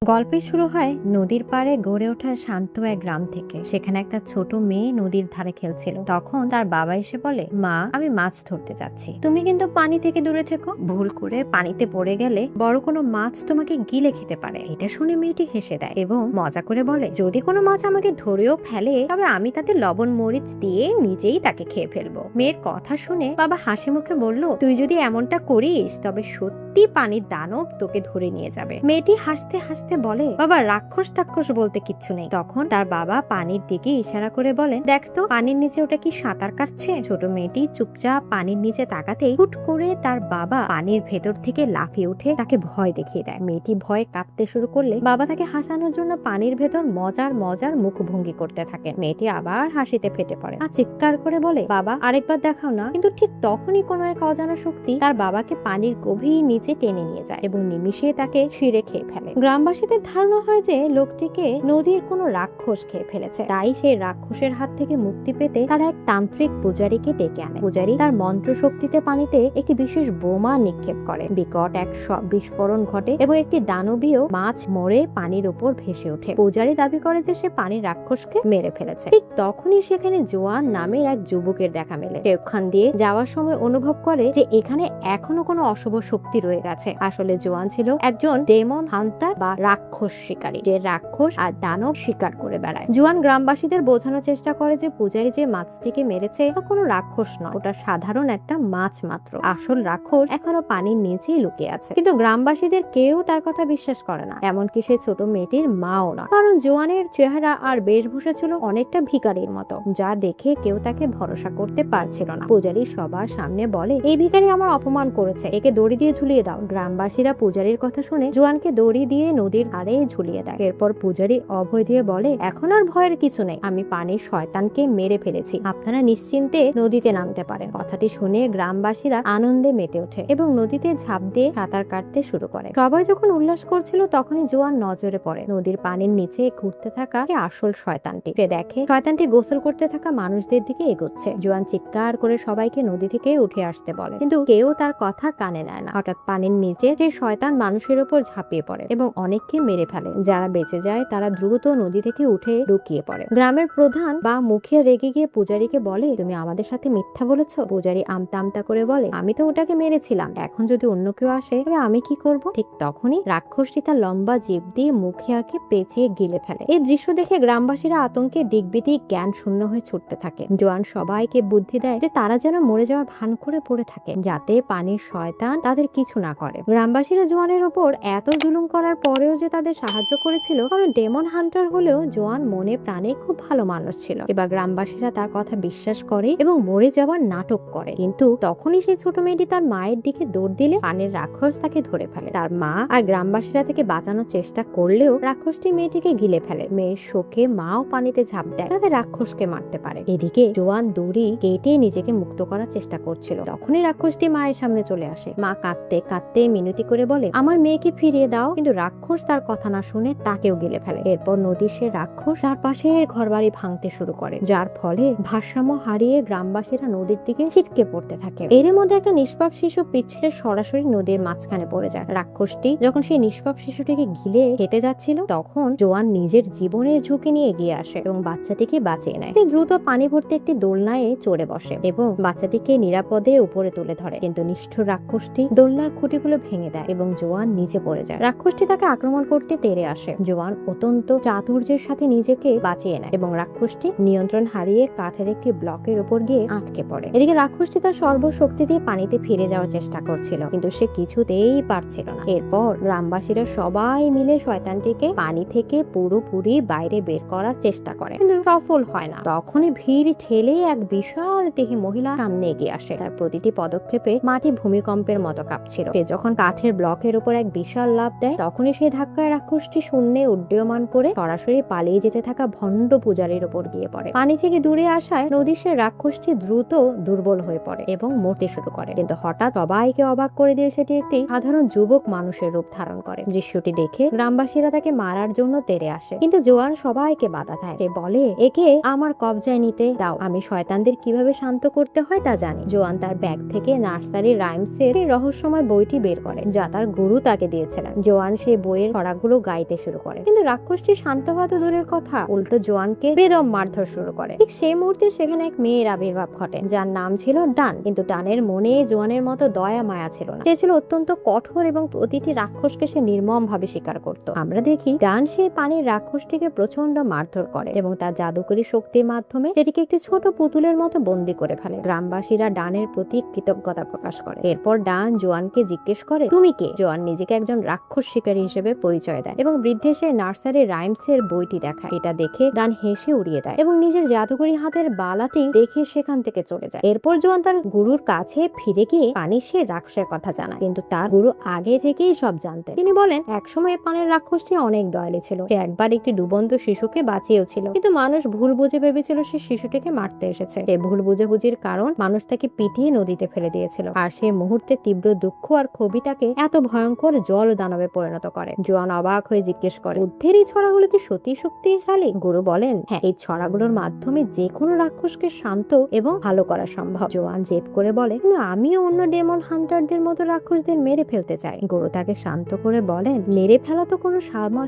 গল্পে শুরু হয় নদীর পাড়ে গড়ে ওঠা শান্ত এক গ্রাম থেকে। সেখানে একটা ছোট মেয়ে নদীর ধারে খেলছিল। তখন তার বাবা এসে বলে, মা, আমি মাছ ধরতে যাচ্ছি, তুমি কিন্তু পানি থেকে দূরে থেকো। ভুল করে পানিতে পড়ে গেলে বড় কোনো মাছ তোমাকে গিলে খেতে পারে। এটা শুনে মেয়েটি হেসে দেয় এবং মজা করে বলে, যদি কোনো মাছ আমাকে ধরেও ফেলে তবে আমি তাতে লবণ মরিচ দিয়ে নিজেই তাকে খেয়ে ফেলবো। মেয়ের কথা শুনে বাবা হাসি মুখে বলল, তুই যদি এমনটা করিস তবে সত্যি পানির দানব তোকে ধরে নিয়ে যাবে। মেয়েটি হাসতে হাসতে বলে, বাবা, রাক্ষস টাক্ষস বলতে কিচ্ছু নেই। তখন তার বাবা পানির দিকে ইশারা করে বলেন, দেখতো পানির নিচে ওটা কি সাঁতার কাটছে। ছোট মেয়েটি চুপচাপ পানির নিচে তাকাতেই হুট করে তার বাবা পানির ভেতর থেকে লাফিয়ে উঠে তাকে ভয় দেখিয়ে দেয়। মেয়েটি ভয়ে কাঁদতে শুরু করলে বাবা তাকে হাসানোর জন্য পানির ভেতর মজার মজার মুখভঙ্গি করতে থাকেন। মেয়েটি আবার হাসিতে ফেটে পড়ে আর চিৎকার করে বলে, বাবা, আরেকবার দেখাও না। কিন্তু ঠিক তখনই কোনো এক অজানা শক্তি তার বাবাকে পানির গভীর নিচে টেনে নিয়ে যায় এবং নিমিষে তাকে ছিঁড়ে খেয়ে ফেলে। গ্রামবাসীদের ধারণা হয় যে লোকটিকে নদীর কোনো রাক্ষস খেয়ে ফেলেছে। তাই সেই রাক্ষসের হাত থেকে মুক্তি পেতে তারা এক তান্ত্রিক পূজারীকে ডেকে আনে। পূজারী তার মন্ত্র শক্তিতে পানিতে একটি বিশেষ বোমা নিক্ষেপ করে। বিকট এক বিস্ফোরণ ঘটে এবং একটি দানবীয় মাছ মরে পানির উপর ভেসে ওঠে। পূজারী দাবি করে যে সে পানির রাক্ষসকে মেরে ফেলেছে। ঠিক তখনই সেখানে জোয়ান নামের এক যুবকের দেখা মেলে। সে ওখান দিয়ে যাওয়ার সময় অনুভব করে যে এখানে এখনো কোনো অশুভ শক্তি রয়ে গেছে। আসলে জোয়ান ছিল একজন ডেমন হান্টার বা রাক্ষস শিকারী, যে রাক্ষস আর দানব শিকার করে বেড়ায়। জোয়ান গ্রামবাসীদের বোঝানোর চেষ্টা করে যে পূজারী যে মাছটিকে মেরেছে তা কোনো রাক্ষস নয়, ওটা সাধারণ একটা মাছ মাত্র। আসল রাক্ষস এখনো পানির নিচেই লুকিয়ে আছে। কিন্তু গ্রামবাসীদের কেউ তার কথা বিশ্বাস করে না, এমনকি সেই ছোট মেয়েটির মাও নয়। কারণ জোয়ানের চেহারা আর বেশভূষা ছিল অনেকটা ভিখারির মতো, যা দেখে কেউ তাকে ভরসা করতে পারছিল না। পূজারী সবার সামনে বলে, এই ভিখারি আমার অপমান করেছে, একে দড়ি দিয়ে ঝুলিয়ে দাও। গ্রামবাসীরা পূজারীর কথা শুনে জোয়ানকে দড়ি দিয়ে নদীর ধারে ঝুলিয়ে দেয়। এরপর পূজারী অভয় দিয়ে বলে, এখন আর ভয়ের কিছু নেই, আমি পানির শয়তানকে মেরে ফেলেছি, আপনারা নিশ্চিন্তে নদীতে নামতে পারেন। কথাটি শুনে গ্রামবাসীরা আনন্দে মেতে ওঠে এবং নদীতে ঝাঁপ দিয়ে সাঁতার কাটতে শুরু করে। সবাই যখন উল্লাস করছিল তখনই জোয়ান নজরে পড়ে নদীর পানির নিচে ঘুরতে থাকা আসল শয়তানটি। সে দেখে শয়তানটি গোসল করতে থাকা মানুষদের দিকে এগোচ্ছে। জোয়ান চিৎকার করে সবাইকে নদী থেকে উঠে আসতে বলে, কিন্তু কেউ তার কথা কানে নেয় না। হঠাৎ পানির নিচে সেই শয়তান মানুষের উপর ঝাঁপিয়ে পড়ে এবং অনেককে মেরে ফেলে। যারা বেঁচে যায় তারা দ্রুত নদী থেকে উঠে লুকিয়ে পড়ে। গ্রামের প্রধান বা মুখিয়া রেগে গিয়ে পূজারীকে বলে, তুমি আমাদের সাথে মিথ্যা বলেছো। পূজারী আমতা আমতা করে বলে, আমি তো ওটাকে মেরেছিলাম, এখন যদি অন্য কেউ আসে তবে আমি কি করব। ঠিক তখনই রাক্ষসটি তার লম্বা জিভ দিয়ে মুখিয়াকে পেঁচিয়ে গিলে ফেলে। এই দৃশ্য দেখে গ্রামবাসীরা আতঙ্কে দিকবিদিক জ্ঞান শূন্য হয়ে ছুটতে থাকে। জোয়ান সবাইকে বুদ্ধি দেয় যে তারা যেন মরে যাওয়ার ভান করে পড়ে থাকে, যাতে পানির শয়তান তাদের কিছু না করে। গ্রামবাসীরা জোয়ানের উপর এত জুলুম করার পরেও যে তাদের সাহায্য করেছিল, কারণ ডেমন হান্টার হলেও জোয়ান মনে প্রাণে খুব ভালো মানুষ ছিল। এবার গ্রামবাসীরা তার কথা বিশ্বাস করে এবং মরে যাওয়ার নাটক করে। কিন্তু তখনই সেই ছোট মেয়েটি তার মায়ের দিকে দৌড় দিলে পানির রাক্ষস তাকে ধরে ফেলে। তার মা আর গ্রামবাসীরা থেকে বাঁচানোর চেষ্টা করলেও রাক্ষসটি মেয়েটিকে গিলে ফেলে। মেয়ের শোকে মাও পানিতে ঝাঁপ দেয় যাতে রাক্ষসকে মারতে পারে। এদিকে জোয়ান দড়ি কেটে নিজেকে মুক্ত করার চেষ্টা করছিল। তখনই রাক্ষসটি মায়ের সামনে চলে আসে। মা কাঁদতে কাঁদতে মিনতি করে বলে, আমার মেয়েকে ফিরিয়ে দাও। কিন্তু রাক্ষস তার কথা না শুনে তাকেও গিলে ফেলে। এরপর নদীর সে রাক্ষস তার পাশের ঘরবাড়ি ভাঙতে শুরু করে, যার ফলে ভারসাম্য হারিয়ে গ্রামবাসীরা নদীর দিকে ছিটকে পড়তে থাকে। এর মধ্যে একটা নিষ্পাপ শিশু পিছলে সরাসরি নদীর মাঝখানে পড়ে যায়। রাক্ষসটি যখন সেই নিষ্পাপ শিশুটিকে গিলে খেতে যাচ্ছিল তখন জোয়ান নিজের জীবনের ঝুঁকি নিয়ে এগিয়ে আসে এবং বাচ্চাটিকে বাঁচিয়ে নেয়। সে দ্রুত পানি ভর্তি একটি দোলনায় চড়ে বসে এবং বাচ্চাটিকে নিরাপদে উপরে তুলে ধরে। কিন্তু নিষ্ঠুর রাক্ষসটি দোলনার খুঁটিগুলো ভেঙে দেয় এবং জোয়ান নিচে পড়ে যায়। রাক্ষসটি তাকে আক্রমণ করতে তেড়ে আসে। জোয়ান অত্যন্ত চাতুর্যের সাথে নিজেকে বাঁচিয়ে নেয় এবং রাক্ষসটি নিয়ন্ত্রণ হারিয়ে কাঠের একটি ব্লকের উপর গিয়ে আটকে পড়ে। এদিকে রাক্ষসটি তার সর্বশক্তি দিয়ে পানিতে ফিরে যাওয়ার চেষ্টা করছিল, কিন্তু সে কিছুতেই পারছিল না। এরপর গ্রামবাসীরা সবাই মিলে শয়তানটিকে পানি থেকে পুরোপুরি বাইরে বের করার চেষ্টা করে, কিন্তু সফল হয় না। তখনই ভিড় ঠেলে এক বিশাল দেহী মহিলা সামনে এগিয়ে আসে। তার প্রতিটি পদক্ষেপে মাটি ভূমিকম্পের মতো কাঁপছিল। সে যখন কাঠের ব্লকের উপর এক বিশাল লাফ দেয় তখনই সেই ধাক্কায় রাক্ষসটি শূন্যে উড্ডীয়মান করে সরাসরি পালিয়ে যেতে থাকা ভণ্ড পূজারীর উপর গিয়ে পড়ে। পানি থেকে দূরে আসায় নদীর সে রাক্ষসটি দ্রুত দুর্বল হয়ে পড়ে এবং মরতে শুরু করে। কিন্তু হঠাৎ সবাইকে অবাক করে দিয়ে সেটি একটি সাধারণ যুবক মানুষের রূপ ধারণ করে। দৃশ্যটি দেখে গ্রামবাসীরা তাকে মারার জন্য তেড়ে আসে, কিন্তু জোয়ান সবাইকে বাধা দেয়। সে বলে, একে আমার কবজায় নিতে দাও, আমি শয়তানদের কিভাবে শান্ত করতে হয় তা জানি। জোয়ান তার ব্যাগ থেকে নার্সারি রাইমসের রহস্যময় বই বইটি বের করে যা তার গুরু তাকে দিয়েছিলেন। জোয়ান সেই বইয়ের ছড়াগুলো গাইতে শুরু করে, কিন্তু রাক্ষসটি শান্ত হওয়া তো দূরের কথা, উল্টো জোয়ানকে বেদম মারধর শুরু করে। ঠিক সেই মুহূর্তে সেখানে এক মেয়ের আবির্ভাব ঘটে যার নাম ছিল ডান, কিন্তু ডানের মনে জোয়ানের মতো দয়া মায়া ছিল না। সে ছিল অত্যন্ত কঠোর এবং প্রতিটি রাক্ষসকে সে নির্মম ভাবে শিকার করত। আমরা দেখি ডান সেই পানির রাক্ষসটিকে প্রচন্ড মারধর করে এবং তার জাদুকরী শক্তির মাধ্যমে সেটিকে একটি ছোট পুতুলের মতো বন্দি করে ফেলে। গ্রামবাসীরা ডানের প্রতি কৃতজ্ঞতা প্রকাশ করে। এরপর ডান জোয়ানকে জিজ্ঞেস করে, তুমি কে? জোয়ান নিজেকে একজন রাক্ষস শিকারী হিসেবে পরিচয় দেয় এবং বৃদ্ধে সে নার্সারি রাইমস এর বইটি দেখায়। এটা দেখে ডান হেসে উড়িয়ে দেয় এবং নিজের জাদুকরী হাতের বালাটি দেখে সেখান থেকে চলে যায়। এরপর জোয়ান তার গুরুর কাছে ফিরে গিয়ে পানির সে রাক্ষসের কথা জানায়, কিন্তু তার গুরু আগে থেকেই সব জানতেন। তিনি বলেন, একসময় পানির রাক্ষসটি অনেক দয়ালু ছিল। সে একবার একটি ডুবন্ত শিশুকে বাঁচিয়েও ছিল, কিন্তু মানুষ ভুল বুঝে ভেবেছিল সে শিশুটিকে মারতে এসেছে। এই ভুল বুঝাবুঝির কারণ মানুষ তাকে পিটিয়ে নদীতে ফেলে দিয়েছিল, আর সেই মুহূর্তে তীব্র দুঃখ আর ক্ষোভই তাকে এত ভয়ঙ্কর জল দানবে পরিণত করে। জোয়ান অবাক হয়ে জিজ্ঞেস করে, বুদ্ধের এই ছড়াগুলো কি সত্যি শক্তিশালী? গুরু বলেন, হ্যাঁ, এই ছড়াগুলোর মাধ্যমে যে কোনো রাক্ষসকে শান্ত এবং ভালো করা সম্ভব। জোয়ান জেদ করে বলে, কিন্তু আমিও অন্য ডেমন হান্টারদের মতো রাক্ষসদের মেরে ফেলতে চাই। গুরু তাকে শান্ত করে বলেন, মেরে ফেলা তো কোনো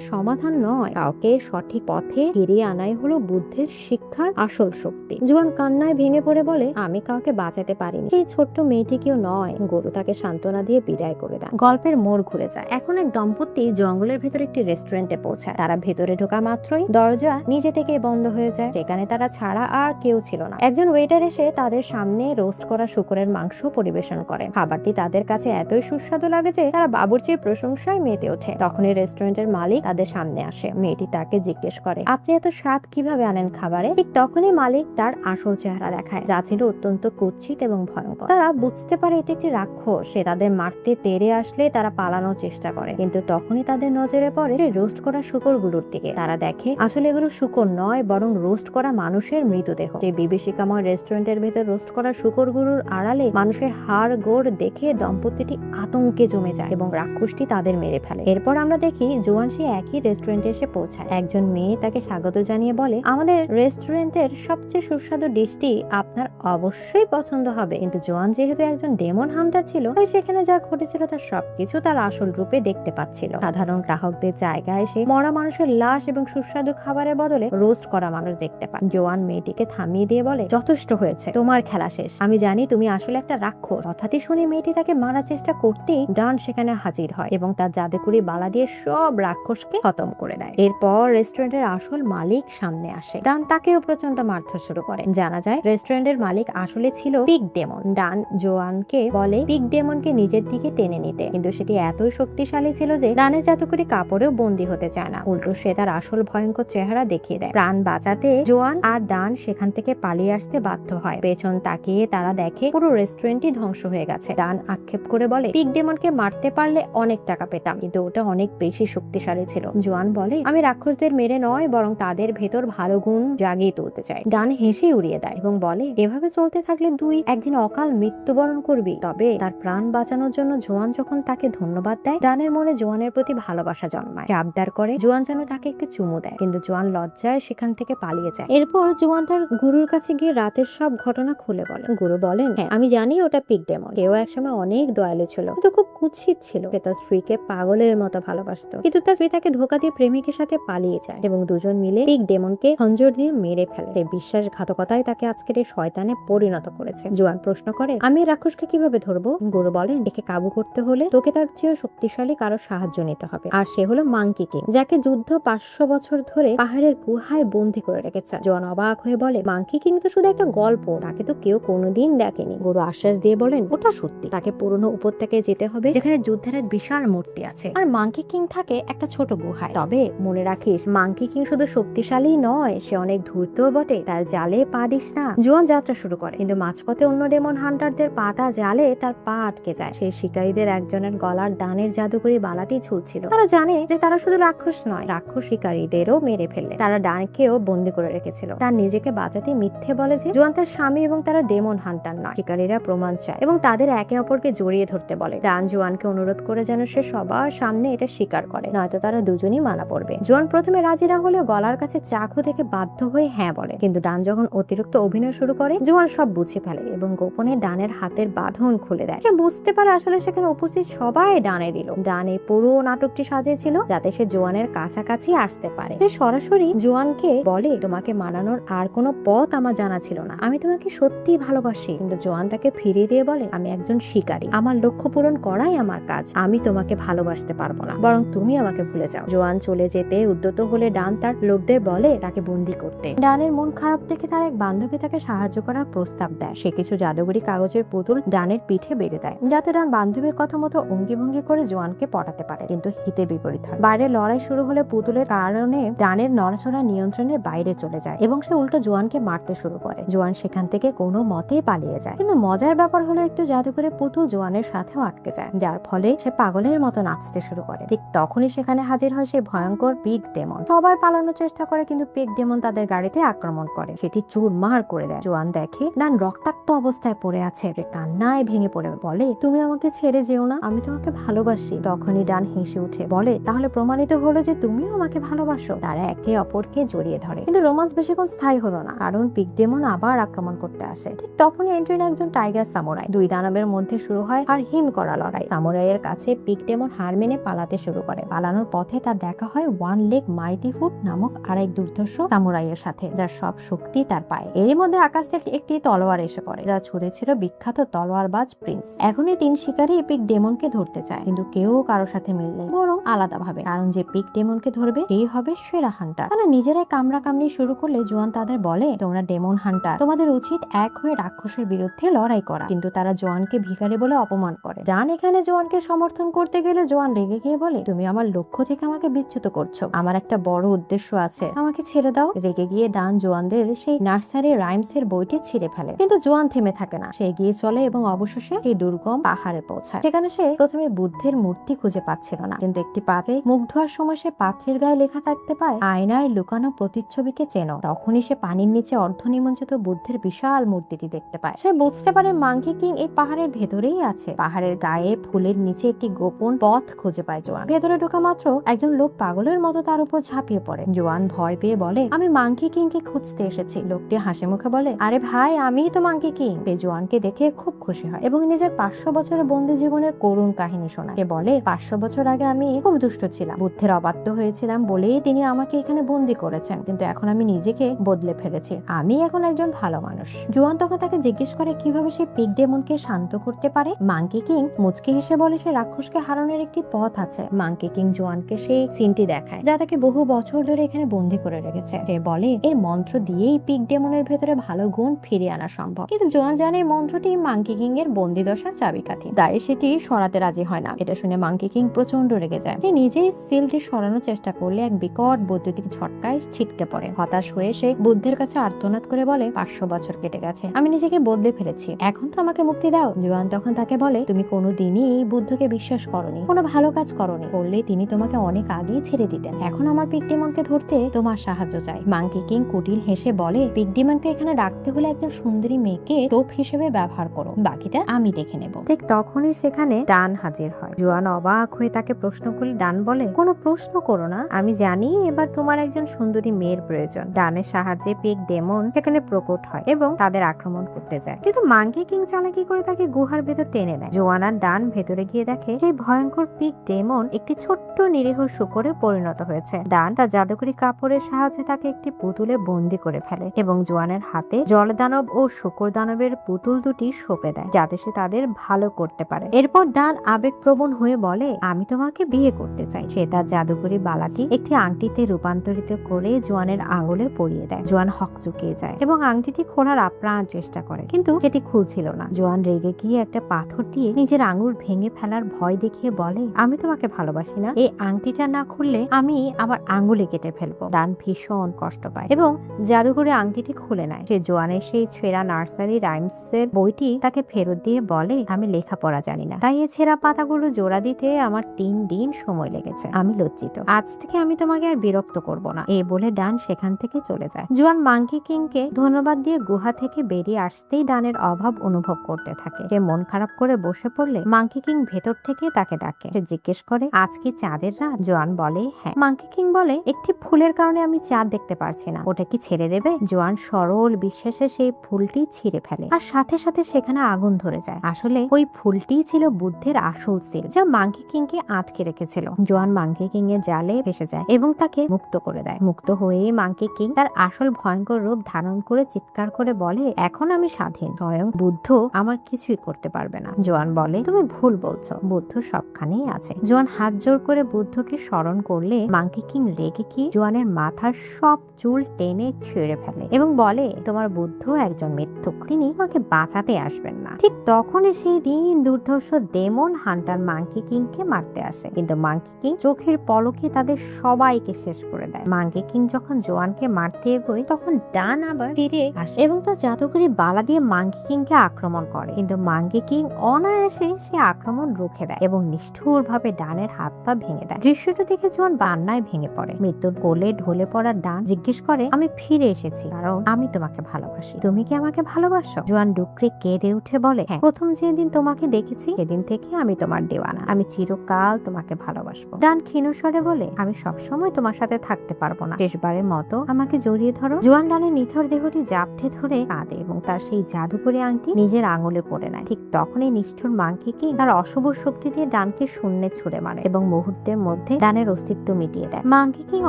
সমাধান নয়, কাউকে সঠিক পথে ফিরিয়ে আনাই হলো বুদ্ধের শিক্ষার আসল শক্তি। জোয়ান কান্নায় ভেঙে পড়ে বলে, আমি কাউকে বাঁচাতে পারিনি, এই ছোট্ট মেয়েটিকেও নয়। গুরু তাকে সান্ত্বনা দিয়ে বিদায় করে দেন। গল্পের মোড় ঘুরে যায়। এখন এক দম্পতি জঙ্গলের ভেতরে একটি রেস্টুরেন্টে পৌঁছায়। তারা ভেতরে ঢোকা মাত্রই দরজা নিজে থেকে বন্ধ হয়ে যায়। সেখানে তারা ছাড়া আর কেউ ছিল না। একজন ওয়েটার এসে তাদের সামনে রোস্ট করা শূকরের মাংস পরিবেশন করে। খাবারটি তাদের কাছে এতই সুস্বাদু লাগে যে তারা বাবুর্চির প্রশংসায় মেতে ওঠে। তখনই রেস্টুরেন্টের মালিক তাদের সামনে আসে। মেয়েটি তাকে জিজ্ঞেস করে, আপনি এত স্বাদ কিভাবে আনেন খাবারে? ঠিক তখনই মালিক তার আসল চেহারা দেখায়, যা ছিল অত্যন্ত কুৎসিত এবং ভয়ঙ্কর। তারা বুঝতে পারে এটি একটি রাক্ষস। সে তাদের মারতে তেড়ে আসলে তারা পালানোর চেষ্টা করে, কিন্তু তখনই তাদের নজরে পড়ে রোস্ট করা শূকরগুলোর দিকে। তারা দেখে আসলে এগুলো শূকর নয়, বরং রোস্ট করা মানুষের মৃতদেহ। এই বিভীষিকাময় রেস্টুরেন্টের ভেতর রোস্ট করা শূকরগুলোর আড়ালে মানুষের হাড় গোড় দেখে দম্পতিটি আতঙ্কে জমে যায় এবং রাক্ষসটি তাদের মেরে ফেলে। এরপর আমরা দেখি জোয়ান সে একই রেস্টুরেন্টে এসে পৌঁছায়। একজন মেয়ে তাকে স্বাগত জানিয়ে বলে, আমাদের রেস্টুরেন্টের সবচেয়ে সুস্বাদু ডিশটি আপনার অবশ্যই পছন্দ হবে। কিন্তু জোয়ান যেহেতু একজন ডেমন হান্টার ছিল, তাই সেখানে যা ঘটেছিল তার সবকিছু তার আসল রূপে দেখতে পাচ্ছিল। সাধারণ গ্রাহকদের জায়গায় সে মরা মানুষের লাশ এবং সুস্বাদু খাবারের বদলে রোস্ট করা মানুষ দেখতে পায়। জোয়ান মেয়েটিকে থামিয়ে দিয়ে বলে, যথেষ্ট হয়েছে, তোমার খেলা শেষ। আমি জানি তুমি আসলে একটা রাক্ষস। কথাটি শুনে মেয়েটি তাকে মারার চেষ্টা করতেই ডান সেখানে হাজির হয় এবং তার জাদুকরি বালা দিয়ে সব রাক্ষসকে খতম করে দেয়। এরপর রেস্টুরেন্টের আসল মালিক সামনে আসে। ডান তাকেও প্রচন্ড মারধর শুরু করে। জানা যায় রেস্টুরেন্টের মালিক আসলে ছিল পিগ ডেমন। ডান জোয়ানকে বলে পিগ ডেমনকে নিজের দিকে টেনে নিতে, কিন্তু সেটি এতই শক্তিশালী ছিল যে ডানের জাদুকরি কাপড়েও বন্দী হতে চায় না। উল্টো সে তার আসল ভয়ঙ্কর চেহারা দেখিয়ে দেয়। প্রাণ বাঁচাতে জোয়ান আর ডান সেখান থেকে পালিয়ে আসতে বাধ্য হয়। পেছন তাকিয়ে তারা দেখে পুরো রেস্টুরেন্টই ধ্বংস হয়ে গেছে। ডান আক্ষেপ করে বলে, পিগ ডেমনকে মারতে পারলে অনেক টাকা পেতাম, কিন্তু ওটা অনেক বেশি শক্তিশালী ছিল। জোয়ান বলে, আমি রাক্ষসদের মেরে নয়, বরং তাদের ভেতর ভালো গুণ জাগিয়ে তুলতে চাই। ডান হেসে উড়িয়ে দেয় এবং বলে, এভাবে চলতে থাকলে তুই একদিন অকাল মৃত্যুবরণ করবি। তবে তার প্রাণ বাঁচানোর জন্য জোয়ান যখন তাকে ধন্যবাদ দেয়, ডানের মনে জোয়ানের প্রতি ভালোবাসা জন্মায়। সে আবদার করে জোয়ান যেন তাকে একটু চুমু দেয়, কিন্তু জোয়ান লজ্জায় সেখান থেকে পালিয়ে যায়। এরপর জোয়ান তার গুরুর কাছে গিয়ে রাতের সব ঘটনা খুলে বলে। গুরু বলেন, হ্যাঁ, আমি জানি ওটা পিগ ডেমন। কেউ একসময় অনেক দয়ালু ছিল, কিন্তু খুব কুৎসিত ছিল। সে তার স্ত্রীকে পাগলের মতো ভালোবাসতো, কিন্তু তার স্ত্রী তাকে ধোকা দিয়ে প্রেমিকের সাথে পালিয়ে যায় এবং দুজন মিলে পিগ ডেমনকে খঞ্জর দিয়ে মেরে ফেলে। এই বিশ্বাসঘাতকতাই তাকে আজকের এই শয়তানে পরিণত করেছে। জোয়ান প্রশ্ন করে, আমি রাক্ষসকে কিভাবে ধরবো? গুরু বলেন, একে কাবু করতে হলে তোকে তার চেয়ে শক্তিশালী কারো সাহায্য নিতে হবে, আর সে হলো মাঙ্কি কিং, যাকে যুদ্ধ 500 বছর ধরে পাহাড়ের গুহায় বন্দী করে রেখেছে। জোয়ান অবাক হয়ে বলে, মাঙ্কি কিং তো শুধু একটা গল্প, তাকে তো কেউ কোনোদিন দেখেনি। গুরু আশ্বাস দিয়ে বলেন, ওটা সত্যি। তাকে পুরনো উপত্যকায় যেতে হবে, যেখানে যুদ্ধের এক বিশাল মূর্তি আছে, আর মাঙ্কি কিং থাকে একটা ছোট গুহায়। তবে মনে রাখিস, মাঙ্কি কিং শুধু শক্তিশালী নয়, সে অনেক ধূর্ত বটে। তার জালে পা দিস না। জোয়ান যাত্রা শুরু করে, কিন্তু মাঝপথে অন্য ডেমন হান্টারদের পাতা জালে তার পা আটকে যায়। সেই শিকারীদের একজনের গলার ডানের জাদুকরি বালাটি ঝুলছিল। তারা জানে যে তারা শুধু রাক্ষস নয়, রাক্ষস শিকারীদেরও মেরে ফেললে। তারা ডানকেও বন্দী করে রেখেছিল। তার নিজেকে বাঁচাতে মিথ্যে বলে যে জোয়ান তার স্বামী এবং তারা ডেমন হান্টার নয়। শিকারীরা প্রমাণ চায় এবং তাদের একে অপরকে জড়িয়ে ধরতে বলে। ডান জোয়ানকে অনুরোধ করে যেন সে সবার সামনে এটা স্বীকার করে, নয়তো তারা দুজনই মারা পড়বে। জোয়ান প্রথমে রাজি না হলেও গলার কাছে চাকু থেকে বাধ্য হয়ে হ্যাঁ বলে, কিন্তু ডান যখন অতিরিক্ত অভিনয় শুরু করে, জোয়ান সব বুঝে ফেলে এবং গোপনে ডানের হাতের বাঁধন খুলে দেয়। সে বুঝতে পারে আসলে সেখানে উপস্থিত সবাই ডানের দিল। ডান এই পুরো নাটকটি সাজিয়েছিল যাতে সে জোয়ানের কাছাকাছি আসতে পারে। সে সরাসরি জোয়ানকে বলে, তোমাকে মানানোর আর কোনো পথ আমার জানা ছিল না, আমি তোমাকে সত্যি ভালোবাসি। কিন্তু জোয়ান তাকে ফিরিয়ে দিয়ে বলে, আমি একজন শিকারী, আমার লক্ষ্য পূরণ করাই আমার কাজ, আমি তোমাকে ভালোবাসতে পারবো না, বরং তুমি আমাকে ভুলে যাও। জোয়ান চলে যেতে উদ্যত হলে ডান তার লোকদের বলে তাকে বন্দি করতে। ডানের মন খারাপ দেখে তার এক বান্ধবী তাকে সাহায্য করার প্রস্তাব দেয়। সে কিছু জাদুঘরি কাগজের পুতুল ডানের পিঠে বেঁধে দেয় যাতে ডান বান্ধবীর কথা মতো অঙ্গি ভঙ্গি করে জোয়ানকে পটাতে পারে, কিন্তু হিতে বিপরীত হয়। বাইরে লড়াই শুরু হলে পুতুলের কারণে ডানের নড়াচড়া নিয়ন্ত্রণের বাইরে চলে যায় এবং সে উল্টো জোয়ানকে মারতে শুরু করে। জোয়ান সেখান থেকে কোনো মতেই পালিয়ে যায়। কিন্তু মজার ব্যাপার হলো একটু জাদুঘরে পুতুল জোয়ানের সাথেও আটকে যায়, যার ফলে সে পাগলের মতো নাচতে শুরু করে। ঠিক তখনই সেখানে হাজির হয় সেই ভয়ঙ্কর পিগ ডেমন। সবাই পালানোর চেষ্টা করে কিন্তু পিগ ডেমন তাদের গাড়িতে আক্রমণ করে, সেটি চুরমার করে দেয়। জোয়ান দেখে ডান রক্তাক্ত অবস্থায় পড়ে আছে, কান্নায় ভেঙে পড়ে বলে, তুমি আমাকে ছেড়ে যেও না, আমি তোমাকে ভালোবাসি। তখনই ডান হেসে উঠে বলে, তাহলে প্রমাণিত হলো যে তুমিও আমাকে ভালোবাসো। তারা একে অপরকে জড়িয়ে ধরে, কিন্তু রোমান্স বেশিক্ষণ স্থায়ী হলো না, কারণ পিগ ডেমন আবার আক্রমণ করতে আসে। ঠিক তখনই এন্ট্রি নেয় একজন টাইগার সামুরাই। দুই দানবের মধ্যে শুরু হয় আর হিম করা লড়াই। সামুরাইয়ের কাছে পিগ ডেমন হার মেনে পালাতে শুরু করে। পালানোর পথে তার দেখা হয় ওয়ান লেগ মাইটি ফুট নামক আরেক দুর্ধর্ষ সামুরাইয়ের সাথে, যার সব শক্তি তার পায়ে। এরই মধ্যে আকাশ থেকে একটি তলোয়ার এসে পড়ে, যা ছুড়েছিল বিখ্যাত তলোয়ারবাজ প্রিন্স। এখনই তিন শিকারী পিগ ডেমনকে ধরতে চায়, কিন্তু কেউ কারোর সাথে মিল নেই, বরং আলাদা ভাবে, কারণ যে পিগ ডেমনকে ধরবে সেই হবে সেরা হান্টার। তারা নিজেরাই কামড়া কামড়ি শুরু করলে জোয়ান তাদের বলে, তোমরা ডেমন হান্টার, তোমাদের উচিত এক হয়ে রাক্ষসের বিরুদ্ধে লড়াই করা। কিন্তু তারা জোয়ানকে ভিখারি বলে অপমান করে। ডান এখানে জোয়ানকে সমর্থন করতে গেলে জোয়ান রেগে গিয়ে বলে, তুমি আমার লক্ষ্য থেকে আমাকে বিচ্যুত করছো, আমার একটা বড় উদ্দেশ্য আছে, আমাকে ছেড়ে দাও। রেগে গিয়ে ডান জোয়ানদের সেই নার্সারি রাইমস এর বইটি ছিঁড়ে ফেলে, কিন্তু জোয়ান থেমে থাকে না। সে এগিয়ে চলে এবং অবশেষে এই দুর্গম পাহাড়ে পৌঁছায়। সেখানে সে প্রথমে বুদ্ধের মূর্তি খুঁজে পাচ্ছিল না, কিন্তু একটি পাত্রে মুখ ধোয়ার সময় সে পাত্রের গায়ে লেখা থাকতে পায়, আয়নায় লুকানো প্রতিচ্ছবিকে চেনো। তখনই সে পানির নিচে অর্ধনিমজ্জিত বুদ্ধের বিশাল মূর্তিটি দেখতে পায়। সে বুঝতে পারে মাঙ্কি কিং এই পাহাড়ের ভেতরেই আছে। পাহাড়ের গায়ে ফুলের নিচে একটি গোপন পথ খুঁজে পায় জোয়ান। ভেতরে ঢোকা মাত্র একজন লোক পাগলের মতো তার উপর ঝাঁপিয়ে পড়ে। জোয়ান ভয় পেয়ে বলে, আমি মাঙ্কি কিং কে খুঁজতে এসেছি। লোকটি হাসি মুখে বলে, আরে ভাই, আমিই তো মাঙ্কি কিং। জোয়ানকে দেখে খুব খুশি হয় এবং নিজের 500 বছরের বন্দি জীবনের করুণ কাহিনী শোনায়। সে বলে, 500 বছর আগে আমি খুব দুষ্ট ছিলাম, বুদ্ধের অবাধ্য হয়েছিলাম বলেই তিনি আমাকে এখানে বন্দি করেছেন, কিন্তু এখন আমি নিজেকে বদলে ফেলেছি, আমি এখন একজন ভালো মানুষ। জোয়ান তখন তাকে জিজ্ঞেস করে কিভাবে সে পিগ ডেমনকে শান্ত করতে পারে। মাঙ্কি কিং মুচকি হেসে বলে, সে রাক্ষসকে হারানোর একটি পথ আছে। মাঙ্কি কিং জোয়ানকে সেই সিনটি দেখায় যা তাকে বহু বছর ধরে এখানে বন্দি করে রেখেছে। সে বলে, এই মন্ত্র দিয়েই পিগ ডেমনের ভেতরে ভালো গুণ ফিরিয়ে আনা সম্ভব। কিন্তু জোয়ান জানে এই মন্ত্রটি মাঙ্কি কিং এর বন্দি দশার চাবিকাঠি, তাই সেটি সরাতে রাজি হয় না। এটা শুনে মাঙ্কি কিং প্রচন্ড রেগে যায়। সে নিজেই সিলটি সরানোর চেষ্টা করলে এক বিকট বৈদ্যুতিক ঝটকায় ছিটকে পড়ে। হতাশ হয়ে সে বুদ্ধের কাছে আর্তনাদ করে বলে, 500 বছর কেটে গেছে, আমি নিজেকে বদলে ফেলেছি, এখন তো আমাকে মুক্তি দাও। জোয়ান তখন তাকে বলে, তুমি কোনোদিনই বুদ্ধকে বিশ্বাস করনি, কোনো ভালো কাজ করনি, করলে তিনি তোমাকে অনেক আগেই ছেড়ে দিতেন। এখন আমার পিগ ডেমনকে ধরতে তোমার সাহায্য চাই। মাঙ্কি কিং কুটিল হেসে বলে, পিগ ডেমনকে এখানে রাখতে হলে একজন সুন্দরী মেয়েকে টোপ হিসেবে ব্যবহার করো, বাকিটা আমি দেখে নেব। ঠিক তখনই সেখানে ডান হাজির হয়। জোয়ান অবাক হয়ে তাকে প্রশ্ন করলে ডান বলে, কোনো প্রশ্ন করো না, আমি জানি এবার তোমার একজন সুন্দরী মেয়ের প্রয়োজন। ডানের সাহায্যে পিগ ডেমন সেখানে প্রকট হয় এবং তাদের আক্রমণ করতে যায়, কিন্তু মাঙ্কি কিং চালাকি করে তাকে গুহার ভেতর টেনে নেয়। জোয়ান আর ডান ভেতরে গিয়ে দেখে সেই ভয়ঙ্কর পিগ ডেমন একটি ছোট্ট নিরীহ শূকরে পরিণত হয়েছে। ডান তার জাদুকরি কাপড়ের সাহায্যে তাকে একটি পুতুলে বন্দি করে ফেলে এবং জোয়ানের হাতে জলদানব ও শূকর দানবের পুতুল দুটি সঁপে দেয় যাতে সে তাদের ভালো করতে পারে। এরপর ডান আবেগপ্রবণ হয়ে বলে, আমি তোমাকে বিয়ে করতে চাই। সে তার জাদুকরি বালাটি একটি আংটিতে রূপান্তরিত করে জোয়ানের আঙুলে পরিয়ে দেয়। জোয়ান হকচকিয়ে যায় এবং আংটিটি খোলার আপ্রাণ চেষ্টা করে, কিন্তু সেটি খুলছিল না। জোয়ান রেগে গিয়ে একটা পাথর দিয়ে নিজের আঙুল ভেঙে ফেলার ভয় দেখিয়ে বলে, আমি তোমাকে ভালোবাসি না, এই আংটিটা না খুললে আমি আমার আঙুলে কেটে ফেলবো। ডান ভীষণ কষ্ট পায় এবং জাদুকরি আংটিটি খুলে নেয়। সে জোয়ানের সেই ছেঁড়া নার্সারি রাইমস এর বইটি তাকে ফেরত দিয়ে বলে, আমি লেখাপড়া জানি না, তাই এই ছেঁড়া পাতাগুলো জোড়া দিতে আমার 3 দিন সময় লেগেছে, আমি লজ্জিত, আজ থেকে আমি তোমাকে আর বিরক্ত করব না। এই বলে ডান সেখান থেকে চলে যায়। জোয়ান মাঙ্কি কিং কে ধন্যবাদ দিয়ে গুহা থেকে বেরিয়ে আসতেই ডানের অভাব অনুভব করতে থাকে। সে মন খারাপ করে বসে পড়লে মাঙ্কি কিং ভেতর থেকে তাকে ডাকে। সে জিজ্ঞেস করে, আজ কি চাঁদের রাত? জোয়ান বলে, হ্যাঁ। মাঙ্কি কিং বলে, একটি ফুলের কারণে আমি চাঁদ দেখতে পারছি না, ওটা কি ছেড়ে দেবে? জোয়ান সরল বিশ্বাসে সেই ফুলটি ছিঁড়ে ফেলে আর সাথে সাথে সেখানে আগুন ধরে যায়। আসলে ওই ফুলটিই ছিল বুদ্ধের আসল সিল, যা মাঙ্কি কিংকে আটকে রেখেছিল। জোয়ান মাঙ্কি কিং এর জালে ফেসে যায় এবং তাকে মুক্ত করে দেয়। মুক্ত হয়ে মাঙ্কি কিং তার আসল ভয়ঙ্কর রূপ ধারণ করে চিৎকার করে বলে, এখন আমি স্বাধীন, স্বয়ং বুদ্ধ আমার কিছুই করতে পারবে না। জোয়ান বলে, তুমি ভুল বলছো, বুদ্ধ সবখানেই আছে। জোয়ান হাত জোর করে বুদ্ধকে স্মরণ করলে মাঙ্কি কিং রেগে কি জোয়ানের মাথার সব চুল টেনে ছিঁড়ে ফেলে এবং বলে, তোমার বুদ্ধ একজন মিথ্যুক, তিনি আমাকে বাঁচাতে আসবেন না। ঠিক তখনই সেই দিন দুর্ধর্ষ ডেমন হান্টার মাঙ্কি কিংকে মারতে আসে, কিন্তু মাঙ্কি কিং চোখের পলকে তাদের সবাইকে শেষ করে দেয়। মাঙ্কি কিং যখন জোয়ানকে মারতে এগোয় তখন ডান আবার ফিরে আসে এবং তার জাদুকরি বালা দিয়ে মাঙ্কি কিংকে আক্রমণ করে, কিন্তু মাঙ্কি কিং অনায়াসে সে আক্রমণ রুখে দেয় এবং নিষ্ঠুর ভাবে ডানের হাত পা ভেঙে দেয়। দৃশ্যটা দেখে জোয়ান বান্নায় ভেঙে পড়ে। মৃত্যুর কোলে ঢলে পড়া ডান জিজ্ঞেস করে, আমি ফিরে এসেছি কারণ আমি তোমাকে ভালোবাসি, তুমি কি আমাকে ভালোবাসো? জোয়ান ডুকরে কেঁদে উঠে বলে, হ্যাঁ, প্রথম যেদিন তোমাকে দেখেছি সেদিন থেকে আমি তোমার দেওয়ানা, আমি চিরকাল তোমাকে ভালোবাসবো। ডান ক্ষীণস্বরে বলে, আমি সবসময় তোমার সাথে থাকতে পারবো না, শেষবারের মতো আমাকে জড়িয়ে ধরো। জোয়ান ডানের নিথর দেহটি জাপটে ধরে কাঁদে এবং তার সেই জাদুকরি আংটি নিজের আঙুলে পড়ে নেয়। ঠিক তখনই নিষ্ঠুর মাঙ্কি কিং তার অশুভ শক্তি দিয়ে ডানকে শূন্যে ছুড়ে মারে এবং মুহূর্তের মধ্যে ডানের অস্তিত্ব মিটিয়ে দেয়। মাঙ্কি কিং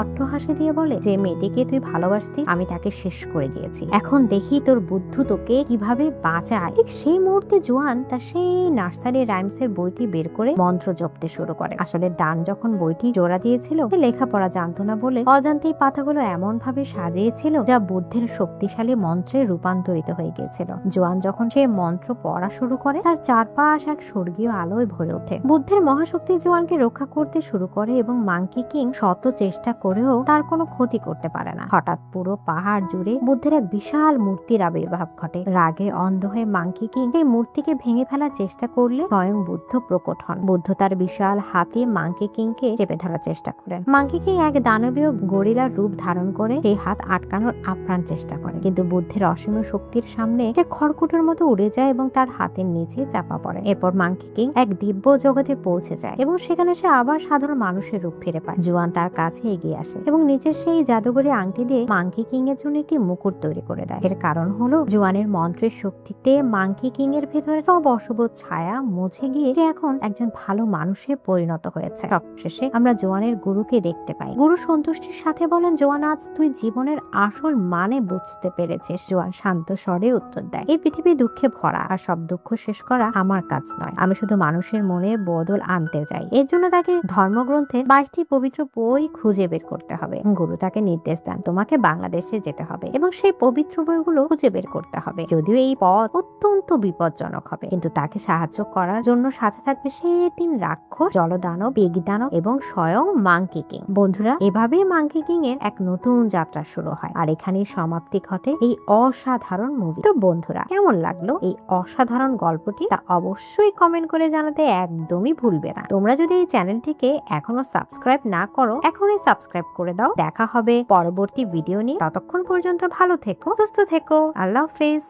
অট্টহাসি দিয়ে বলে, যে মেয়েটিকে তুই ভালোবাসতি আমি তাকে শেষ করে দিয়েছি, এখন দেখি তোর বুদ্ধ তোকে কিভাবে বাঁচায়। ঠিক সেই মুহূর্তে জোয়ান তার সেই নার্সারি রাইমস এর বইটি বের করে মন্ত্র জপতে শুরু করে। আসলে ডান যখন বইটি জোড়া দিয়েছিল সে লেখাপড়া জানতো না বলে অজান্তেই পাতাগুলো এমন ভাবে সাজিয়েছিল যা বুদ্ধের শক্তিশালী মন্ত্রে রূপান্তরিত হয়ে গিয়েছিল। জোয়ান যখন সে মন্ত্র পড়া শুরু করে তার চারপাশ এক স্বর্গীয় আলোয় ভরে ওঠে। বুদ্ধের মহাশক্তি জোয়ানকে রক্ষা করতে শুরু করে এবং মাঙ্কি কিং শত চেষ্টা করেও তার কোনো ক্ষতি করতে পারে না। হঠাৎ পুরো পাহাড় জুড়ে বুদ্ধের এক বিশাল মূর্তির আবির্ভাব ঘটে। রাগে অন্ধ হয়ে মাঙ্কি কিং সেই মূর্তিকে ভেঙে ফেলার চেষ্টা করলে স্বয়ং বুদ্ধ প্রকট হন। বুদ্ধ তার বিশাল হাতে মাঙ্কি কিংকে চেপে ধরার চেষ্টা করেন। মাঙ্কি কিং এক দানবীয় গরিলার রূপ ধারণ করে সেই হাত আটকানোর আপ্রাণ চেষ্টা করে, কিন্তু বুদ্ধের অসীম শক্তির সামনে সে খড়কুটোর মতো উড়ে যায় এবং তার হাতের নিচে চাপা পড়ে। এরপর মাঙ্কি কিং এক দিব্য জগতে পৌঁছে যায় এবং সেখানে সে আবার সাধারণ মানুষের রূপ ফিরে পায়। জোয়ান তার কাছে এগিয়ে আসে এবং নিচের সেই জাদুঘরে আংটি দিয়ে মাঙ্কি কিং এর জন্য একটি মুকুট তৈরি করে দেয়। এর কারণ হলো জোয়ানের মন্ত্রের শক্তিতে মাঙ্কি কিং এর ভেতরে সব অশুভ ছায়া মুছে গিয়ে সে এখন একজন ভালো মানুষে পরিণত হয়েছে। সবশেষে আমরা জোয়ানের গুরুকে দেখতে পাই। গুরু সন্তুষ্টির সাথে বলেন, জোয়ান, আজ তুই জীবনের আসল মানে বুঝতে পেরেছিস। জোয়ান শান্ত স্বরে উত্তর দেয়, এই পৃথিবী দুঃখে ভরা, আর সব দুঃখ শেষ করা আমার কাজ নয়, আমি শুধু মানুষের মনে বদল আনতে চাই। এর জন্য তাকে ধর্মগ্রন্থের 22টি পবিত্র বই খুঁজে বের করতে হবে। গুরু তাকে নির্দেশ দেন, তোমাকে বাংলাদেশে যেতে হবে এবং সেই পবিত্র বইগুলো খুঁজে বের করতে হবে। যদিও এই পথ অত্যন্ত বিপজ্জনক হবে, কিন্তু তাকে সাহায্য করার জন্য সাথে থাকবে সেই 3 রাক্ষস, জলদানব, পেগদানব এবং স্বয়ং মাঙ্কি কিং। বন্ধুরা, এভাবেই মাঙ্কি কিং এর এক নতুন যাত্রা শুরু হয় আর এখানেই সমাপ্তি ঘটে এই অসাধারণ মুভি। তো বন্ধুরা, কেমন লাগলো এই অসাধারণ গল্পটি তা অবশ্যই কমেন্ট করে জানাতে একদমই ভুলবে না। তোমরা যদি এই চ্যানেলটিকে এখনো সাবস্ক্রাইব না করো, এখনই সাবস্ক্রাইব করে দাও। দেখা হবে পরবর্তী ভিডিও নিয়ে। ততক্ষণ পর্যন্ত ভালো থেকো, সুস্থ থেকো। আল্লাহ হাফেজ।